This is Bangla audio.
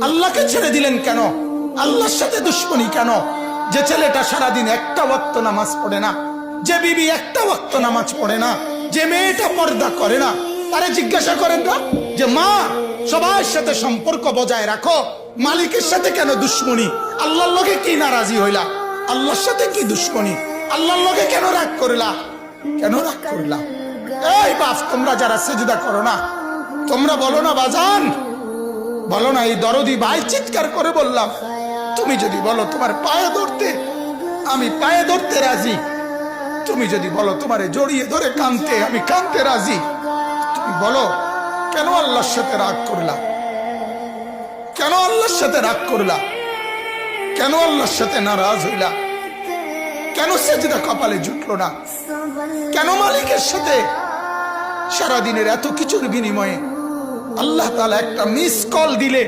আল্লাহকে ছেড়ে দিলেন কেন? আল্লাহর সাথে দুশ্মনী কেন? যে ছেলেটা সারাদিন একটা ওয়াক্ত নামাজ পড়ে না, যে বিবি একটা ওয়াক্ত নামাজ পড়ে না, যে মেয়েটা পর্দা করে না, তারে জিজ্ঞাসা করেন না যে মা সবার সাথে সম্পর্ক বজায় রাখো, মালিকের সাথে কেন দুশ্মনী? আল্লাহর লগে কি নারাজি হইলা? আল্লাহর সাথে কি দুশ্মনী? আল্লাহর লগে কেন রাগ করিলা? কেন রাগ করিলা? এই বাপ, তোমরা যারা সেজদা করো না, তোমরা বলো না বাজান, বলো না। এই দরদি ভাই চিৎকার করে বললাম, তুমি যদি বলো তোমার পায়ে ধরতে, আমি পায়ে ধরতে রাজি। তুমি যদি বলো তোমারে জড়িয়ে ধরে কাঁদতে, আমি কাঁদতে রাজি। তুমি বলো কেন আল্লাহর সাথে রাগ করলা? কেন আল্লাহর সাথে রাগ করলা? কেন আল্লাহর সাথে নারাজ হইলা? কেন সেজদা কপালে জুটলো না? কেন মালিকের সাথে সারাদিনের এত কিছুর বিনিময়ে আল্লাহ তাআলা একটা মিস কল দিলে